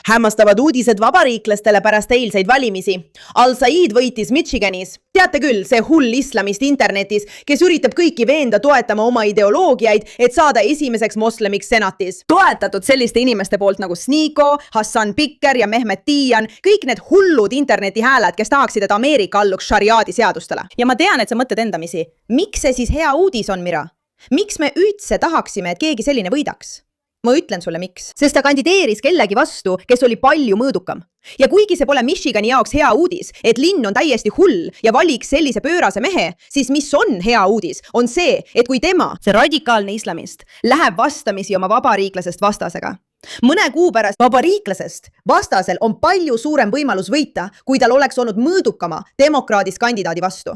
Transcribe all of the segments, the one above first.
Hämmastavad uudised vabariiklastele pärast eilseid valimisi. Al-Said võitis Michiganis. Teate küll, see hull islamist internetis, kes üritab kõiki veenda toetama oma ideoloogiaid, et saada esimeseks moslemiks senatis. Toetatud selliste inimeste poolt nagu Sneeko, Hassan Piker ja Mehmet Tiian, kõik need hullud internetihääled, kes tahaksid, et Ameerika alluks šariaadi seadustele. Ja ma tean, et sa mõtled endamisi. Miks see siis hea uudis on, Mira? Miks me üldse tahaksime, et keegi selline võidaks? Ma ütlen sulle miks. Sest ta kandideeris kellegi vastu, kes oli palju mõõdukam. Ja kuigi see pole Michigani jaoks hea uudis, et linn on täiesti hull ja valiks sellise pöörase mehe, siis mis on hea uudis, on see, et kui tema, see radikaalne islamist, läheb vastamisi oma vabariiklasest vastasega. Mõne kuu pärast vabariiklasest vastasel on palju suurem võimalus võita, kui tal oleks olnud mõõdukama demokraadist kandidaadi vastu.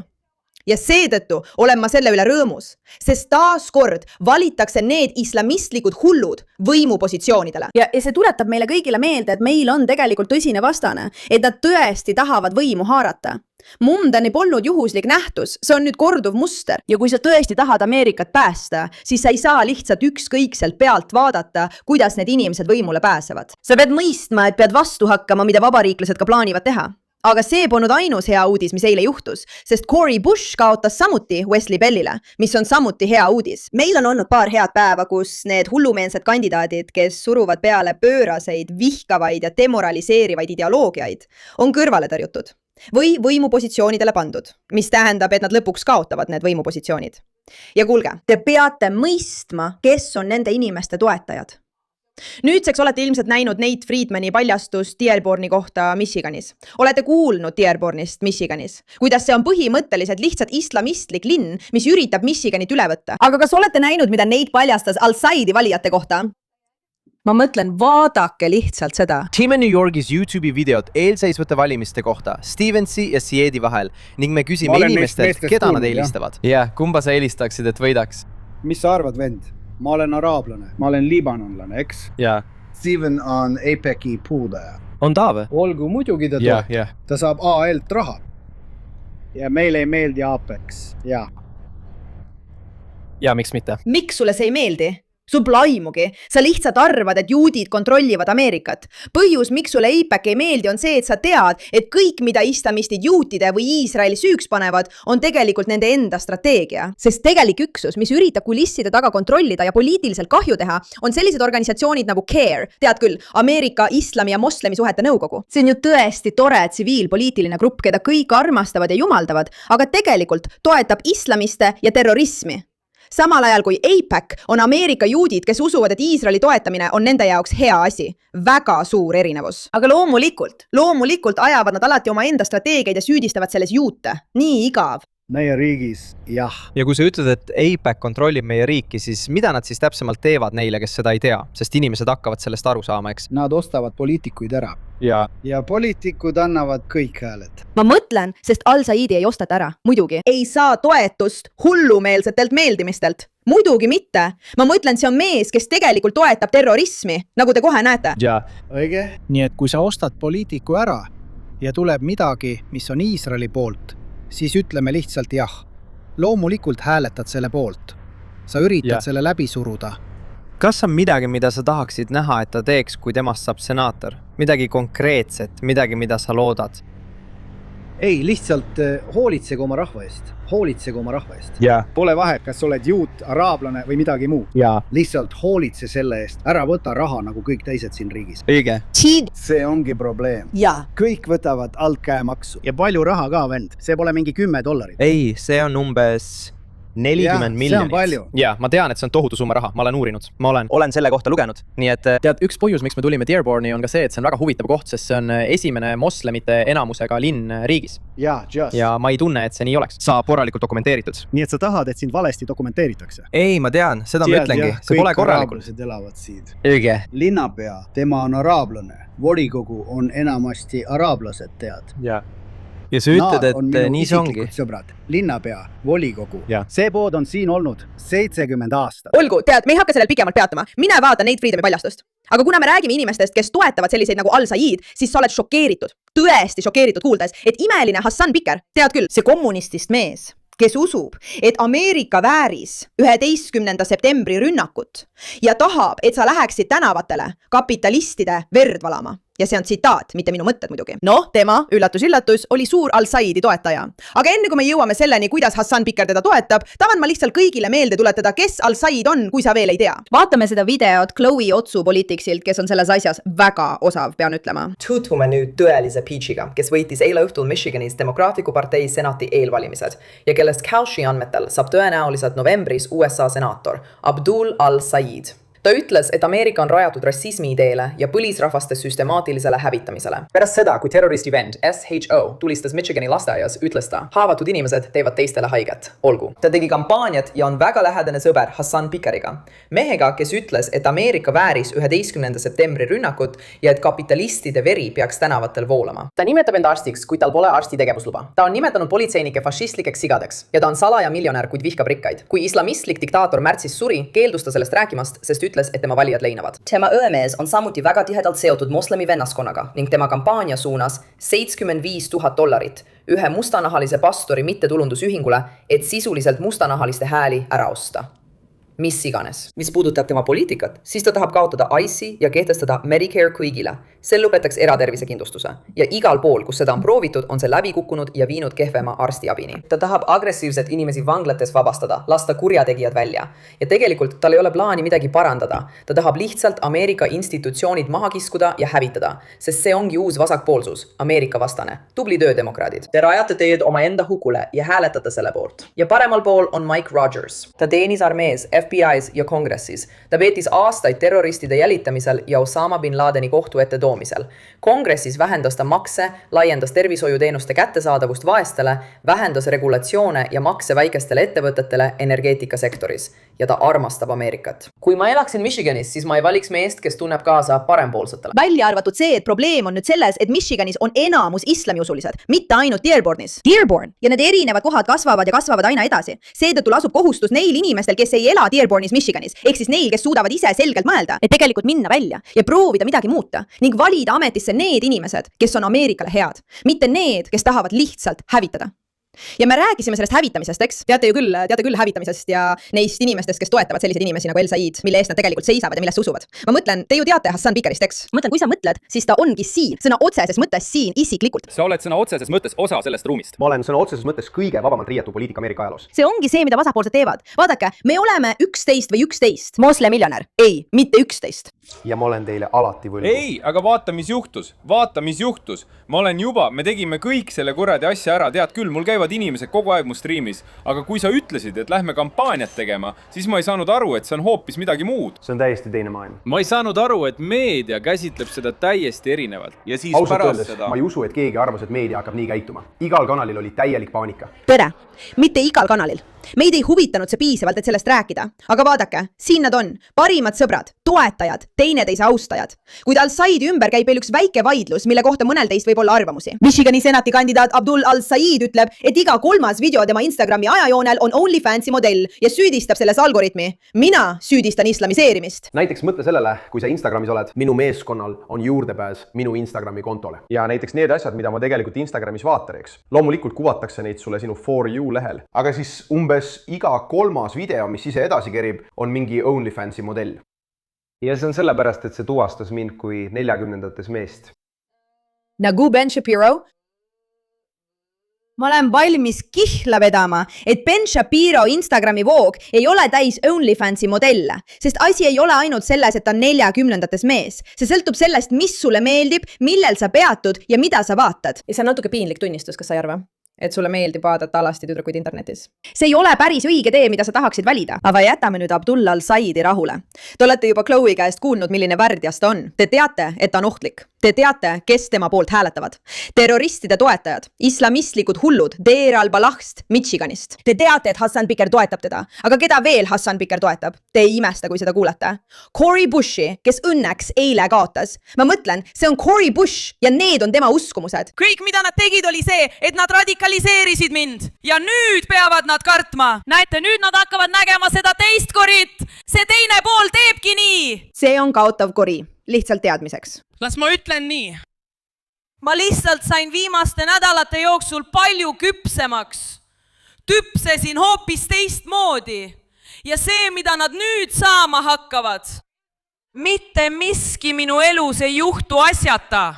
Ja seetõttu olen ma selle üle rõõmus, sest taas kord valitakse need islamistlikud hullud võimupositsioonidele. Ja see tuletab meile kõigile meelde, et meil on tegelikult tõsine vastane, et nad tõesti tahavad võimu haarata. Mundani polnud juhuslik nähtus, see on nüüd korduv muster. Ja kui sa tõesti tahad Ameerikat päästa, siis sa ei saa lihtsalt ükskõikselt pealt vaadata, kuidas need inimesed võimule pääsevad. Sa pead mõistma, et pead vastu hakkama, mida vabariiklased ka plaanivad teha. Aga see polnud ainus hea uudis, mis eile juhtus, sest Cory Bush kaotas samuti Wesley Bellile, mis on samuti hea uudis. Meil on olnud paar head päeva, kus need hullumeelsed kandidaadid, kes suruvad peale pööraseid, vihkavaid ja demoraliseerivaid ideoloogiaid, on kõrvale tõrjutud või võimupositsioonidele pandud, mis tähendab, et nad lõpuks kaotavad need võimupositsioonid. Ja kuulge, te peate mõistma, kes on nende inimeste toetajad. Nüüdseks olete ilmselt näinud Nate Friedmani paljastust Dearborni kohta Michiganis. Olete kuulnud Dearbornist Michiganis, kuidas see on põhimõtteliselt lihtsalt islamistlik linn, mis üritab Michiganit üle võtta. Aga kas olete näinud, mida Nate paljastas Al-Saidi valijate kohta? Ma mõtlen, vaadake lihtsalt seda. Teeme New Yorgis YouTube'i videot eelseisvate valimiste kohta Stevensi ja Siedi vahel ning me küsime inimestelt, keda nad eelistavad. Kumba sa eelistaksid, et võidaks? Mis sa arvad, vend? Ma olen araablane, ma olen libanonlane, eks? Jaa. Steven on APEC-i puudaja. On ta või? Olgu muidugi ta toetab. Ta saab AL-t raha. Ja meile ei meeldi APEX, jaa. Ja miks mitte? Miks sulle see ei meeldi? Sul plaimugi. Sa lihtsalt arvad, et juudid kontrollivad Ameerikat. Põhjus, miks sulle APEC ei meeldi, on see, et sa tead, et kõik, mida islamistid juutide või Iisraeli süüks panevad, on tegelikult nende enda strateegia. Sest tegelik üksus, mis üritab kulisside taga kontrollida ja poliitiliselt kahju teha, on sellised organisatsioonid nagu CARE, tead küll, Ameerika islami ja moslemi suhete nõukogu. See on ju tõesti tore tsiviilpoliitiline grupp, keda kõik armastavad ja jumaldavad, aga tegelikult toetab islamiste ja terrorismi. Samal ajal kui APEC on Ameerika juudid, kes usuvad, et Iisraeli toetamine on nende jaoks hea asi. Väga suur erinevus. Aga loomulikult ajavad nad alati oma enda strateegiaid ja süüdistavad selles juute. Nii igav. Meie riigis, jah. Ja kui sa ütled, et APEC kontrollib meie riiki, siis mida nad siis täpsemalt teevad neile, kes seda ei tea? Sest inimesed hakkavad sellest aru saama, eks? Nad ostavad poliitikuid ära. Ja poliitikud annavad kõik hääled. Ma mõtlen, sest Al-Saidi ei ostata ära. Muidugi. Ei saa toetust hullumeelsetelt meeldimistelt. Muidugi mitte. Ma mõtlen, see on mees, kes tegelikult toetab terrorismi, nagu te kohe näete. Õige. Nii et kui sa ostad poliitiku ära ja tuleb midagi, mis on Iisraeli poolt, siis ütleme lihtsalt jah. Loomulikult hääletad selle poolt. Sa üritad selle läbi suruda. Kas on midagi, mida sa tahaksid näha, et ta teeks, kui temast saab senaator? Midagi konkreetset, midagi, mida sa loodad? Ei, lihtsalt hoolitsege oma rahva eest. Pole vahet, kas oled juut, araablane või midagi muu. Lihtsalt hoolitse selle eest. Ära võta raha nagu kõik teised siin riigis. Õige. See ongi probleem. Kõik võtavad altkäemaksu. Ja palju raha ka, vend. See pole mingi $10. Ei, see on umbes 40 miljonit. See on palju. Ja, ma tean, et see on tohutu summa raha. Ma olen uurinud. Ma olen selle kohta lugenud. Nii et tead, üks põhjus, miks me tulime Dearborni, on ka see, et see on väga huvitav koht, sest see on esimene moslemite enamusega linn riigis. Ja ma ei tunne, et see nii oleks. Saab korralikult dokumenteeritud. Nii et sa tahad, et sind valesti dokumenteeritakse? Ei, ma tean. Seda ma ütlengi. See pole korralikult. Kõik araablased elavad siin. Õige. Linnapea, tema on araablane. Volikogu on enamasti araablased, tead. Ja sa ütled, et nii see ongi. Sõbrad. Linnapea, volikogu. See pood on siin olnud 70 aastat. Olgu, tead, me ei hakka sellel pikemalt peatama. Mine vaata Nate Friedmani paljastust. Aga kuna me räägime inimestest, kes toetavad selliseid nagu Al-Said, siis sa oled šokeeritud. Tõesti šokeeritud kuuldes, et imeline Hassan Piker, tead küll, see kommunistist mees, kes usub, et Ameerika vääris 11. septembri rünnakut ja tahab, et sa läheksid tänavatele kapitalistide verd valama. ja see on tsitaat, mitte minu mõtted muidugi. Noh, tema, üllatus, oli suur Al-Saidi toetaja. Aga enne kui me jõuame selleni, kuidas Hassan Piker teda toetab, tahan ma lihtsalt kõigile meelde tuletada, kes Al-Said on, kui sa veel ei tea. Vaatame seda videot Chloe Otsu Politiksilt, kes on selles asjas väga osav, pean ütlema. Tutvume nüüd tõelise Peachiga, kes võitis eile õhtul Michiganis Demokraatliku partei senati eelvalimised ja kellest Kalshi andmetel saab tõenäoliselt novembris USA senaator Abdul Al-Said. Ta ütles, et Ameerika on rajatud rassismi ideele ja põlisrahvaste süstemaatilisele hävitamisele. Pärast seda, kui terroristi vend SHO tulistas Michigani lasteaias, ütles ta, haavatud inimesed teevad teistele haiget. Olgu. Ta tegi kampaaniat ja on väga lähedane sõber Hassan Pikeriga. Mehega, kes ütles, et Ameerika vääris 11. septembri rünnakut ja et kapitalistide veri peaks tänavatel voolama. Ta nimetab end arstiks, kuid tal pole arsti tegevusluba. Ta on nimetanud politseinike fašistlikeks sigadeks ja ta on salaja miljonär, kuid vihkab rikkaid. Kui islamistlik diktaator märtsis suri, keeldus ta sellest rääkimast, sest ütles, et tema valijad leinavad. Tema õemees on samuti väga tihedalt seotud moslemi vennaskonnaga ning tema kampaania suunas $75,000 ühe mustanahalise pastori mittetulundusühingule, et sisuliselt mustanahaliste hääli ära osta. Mis iganes. Mis puudutab tema poliitikat, siis ta tahab kaotada ICE ja kehtestada Medicare kõigile. See lõpetaks eratervisekindlustuse. Ja igal pool, kus seda on proovitud, on see läbi kukkunud ja viinud kehvema arstiabini. Ta tahab agressiivset inimesi vanglates vabastada, lasta kurjategijad välja. Ja tegelikult tal ei ole plaani midagi parandada. Ta tahab lihtsalt Ameerika institutsioonid maha kiskuda ja hävitada, sest see ongi uus vasakpoolsus, Ameerika vastane. Tubli töö, demokraadid. Te rajate teed oma enda hukule ja hääletate selle poolt. Ja paremal pool on Mike Rogers. Ta teenis armees, FBI's ja kongressis. Ta veetis aastaid terroristide jälitamisel ja Osama bin Ladeni kohtu ette toomisel. Kongressis vähendas ta makse, laiendas tervishoiuteenuste kättesaadavust vaestele, vähendas regulatsioone ja makse väikestele ettevõtetele energeetikasektoris. Ja ta armastab Ameerikat. Kui ma elaksin Michiganis, siis ma ei valiks meest, kes tunneb kaasa parempoolsetele. Välja arvatud see, et probleem on nüüd selles, et Michiganis on enamus islamiusulised, mitte ainult Dearbornis. Dearborn ja need erinevad kohad kasvavad ja kasvavad aina edasi. Seetõttu lasub kohustus neil inimestel, kes ei ela Dearbornis, Michiganis, ehk siis neil, kes suudavad ise selgelt mõelda, et tegelikult minna välja ja proovida midagi muuta ning valida ametisse need inimesed, kes on Ameerikale head, mitte need, kes tahavad lihtsalt hävitada. Ja me rääkisime sellest hävitamisest, eks? Teate küll hävitamisest ja neist inimestest, kes toetavad selliseid inimesi nagu El-Said, mille eest nad tegelikult seisavad ja millest usuvad. Ma mõtlen, te ju teate Hassan Pikerist, eks? Mõtlen, kui sa mõtled, siis ta ongi siin, sõna otseses mõttes siin isiklikult. Sa oled sõna otseses mõttes osa sellest ruumist. Ma olen sõna otseses mõttes kõige vabamalt riietu poliitika Ameerika ajaloos. See ongi see, mida vasakpoolsed teevad. Vaadake, me oleme 11 või 11 moslemiljonär. Ei, mitte 11. Ja ma olen teile alati võlgu. Ei, aga vaata, mis juhtus. Me tegime kõik selle kuradi asja ära. Tead küll, mul käivad inimesed kogu aeg mu striimis. Aga kui sa ütlesid, et lähme kampaaniat tegema, siis ma ei saanud aru, et see on hoopis midagi muud. See on täiesti teine maailm. Ma ei saanud aru, et meedia käsitleb seda täiesti erinevalt. Ja siis ausalt öeldes, ma ei usu, et keegi arvas, et meedia hakkab nii käituma. Igal kanalil oli täielik paanika. Tere, mitte igal kanalil. Meid ei huvitanud see piisavalt, et sellest rääkida. Aga vaadake, siin nad on. Parimad sõbrad, toetajad, teineteise austajad. Kuid Al-Saidi ümber käib veel üks väike vaidlus, mille kohta mõnel teist võib olla arvamusi. Michigani senati kandidaat Abdul Al-Said ütleb, et iga 3. video tema Instagrami ajajoonel on OnlyFansi modell ja süüdistab selles algoritmi. Mina süüdistan islamiseerimist. Näiteks mõtle sellele, kui sa Instagramis oled, minu meeskonnal on juurdepääs minu Instagrami kontole. Ja näiteks need asjad, mida ma tegelikult Instagramis vaatan, eks. Loomulikult kuvatakse neid sulle sinu For You lehel. Aga siis umbes iga 3. video, mis ise edasi kerib, on mingi OnlyFansi modell. Ja see on sellepärast, et see tuvastas mind kui 40-ndates meest. Nagu Ben Shapiro? Ma olen valmis kihla vedama, et Ben Shapiro Instagrami voog ei ole täis OnlyFansi modelle, sest asi ei ole ainult selles, et ta on 40-ndates mees. See sõltub sellest, mis sulle meeldib, millel sa peatud ja mida sa vaatad. Ja see on natuke piinlik tunnistus, kas sa ei arva? Et sulle meeldib vaadata alasti tüdrukuid internetis. See ei ole päris õige tee, mida sa tahaksid valida. Aga jätame nüüd Abdul Al-Saidi rahule. Te olete juba Chloe käest kuulnud, milline värdjas ta on. Te teate, et ta on ohtlik. Te teate, kes tema poolt hääletavad. Terroristide toetajad, islamistlikud hullud Deir al-Balahst, Michiganist. Te teate, et Hassan Piker toetab teda. Aga keda veel Hassan Piker toetab? Te ei imesta, kui seda kuulete. Cori Bushi, kes õnneks eile kaotas. Ma mõtlen, see on Cori Bush ja need on tema uskumused. Kõik, mida nad tegid, oli see, et nad radikaliseerisid mind. Ja nüüd peavad nad kartma. Näete, nüüd nad hakkavad nägema seda teist Corit. See teine pool teebki nii. See on kaotav Cori. Lihtsalt teadmiseks. Las ma ütlen nii. Ma lihtsalt sain viimaste nädalate jooksul palju küpsemaks. Tüpsesin hoopis teistmoodi. Ja see, mida nad nüüd saama hakkavad, Mitte miski minu elus ei juhtu asjata.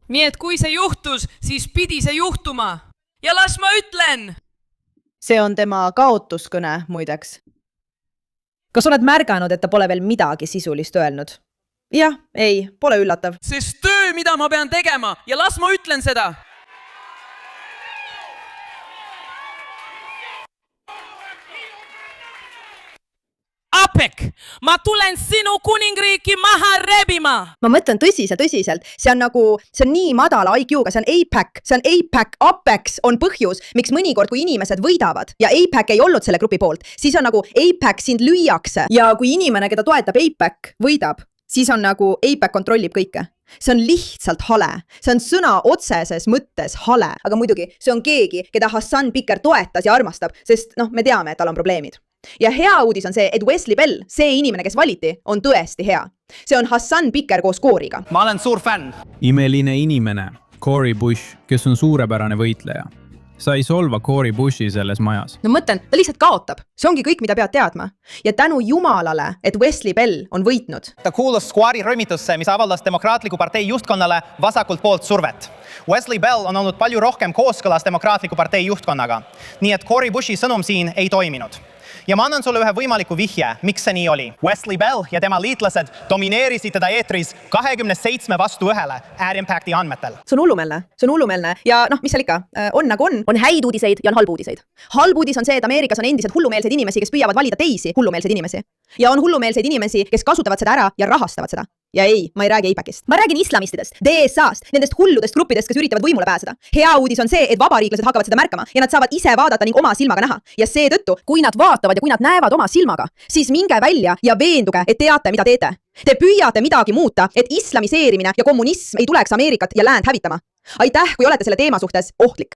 Nii et kui see juhtus, siis pidi see juhtuma. Ja las ma ütlen! See on tema kaotuskõne, muideks. Kas oled märganud, et ta pole veel midagi sisulist öelnud? Jah, ei, pole üllatav. Sest töö, mida ma pean tegema, ja las ma ütlen seda! Apek, ma tulen sinu kuningriiki maha rebima! Ma mõtlen tõsiselt. See on nii madala IQ-ga, see on APEC, Apex on põhjus, miks mõnikord, kui inimesed võidavad ja APEC ei olnud selle grupi poolt, siis on nagu APEC sind lüüakse ja kui inimene, keda toetab APEC, võidab, siis on nagu APEC kontrollib kõike. See on lihtsalt hale. See on sõna otseses mõttes hale. Aga muidugi, see on keegi, keda Hassan Piker toetas ja armastab, sest me teame, et tal on probleemid. Ja hea uudis on see, et Wesley Bell, see inimene, kes valiti, on tõesti hea. See on Hassan Piker koos kooriga. Ma olen suur fänn. Imeline inimene, Cori Bush, kes on suurepärane võitleja. Sa ei solva Cori Bushi selles majas. No mõtlen, ta lihtsalt kaotab. See ongi kõik, mida pead teadma. Ja tänu jumalale, et Wesley Bell on võitnud. Ta kuulus Squari rõmitusse, mis avaldas Demokraatliku partei juhtkonnale vasakult poolt survet. Wesley Bell on olnud palju rohkem kooskõlas Demokraatliku partei juhtkonnaga. Nii et Cori Bushi sõnum siin ei toiminud. Ja ma annan sulle ühe võimaliku vihje, miks see nii oli. Wesley Bell ja tema liitlased domineerisid teda eetris 27-1 Ad Impacti andmetel. See on hullumeelne. Ja mis seal ikka, on nagu on häid uudiseid ja on halb uudiseid. Halb uudis on see, et Ameerikas on endiselt hullumeelseid inimesi, kes püüavad valida teisi hullumeelseid inimesi. Ja on hullumeelseid inimesi, kes kasutavad seda ära ja rahastavad seda. Ja ei, ma ei räägi APEC-ist. Ma räägin islamistidest, DSA-st, nendest hulludest gruppidest, kes üritavad võimule pääseda. Hea uudis on see, et vabariiklased hakkavad seda märkama ja nad saavad ise vaadata ning oma silmaga näha. Ja seetõttu, kui nad vaatavad ja kui nad näevad oma silmaga, siis minge välja ja veenduge, et teate, mida teete. Te püüate midagi muuta, et islamiseerimine ja kommunism ei tuleks Ameerikat ja läänd hävitama. Aitäh, kui olete selle teema suhtes ohtlik.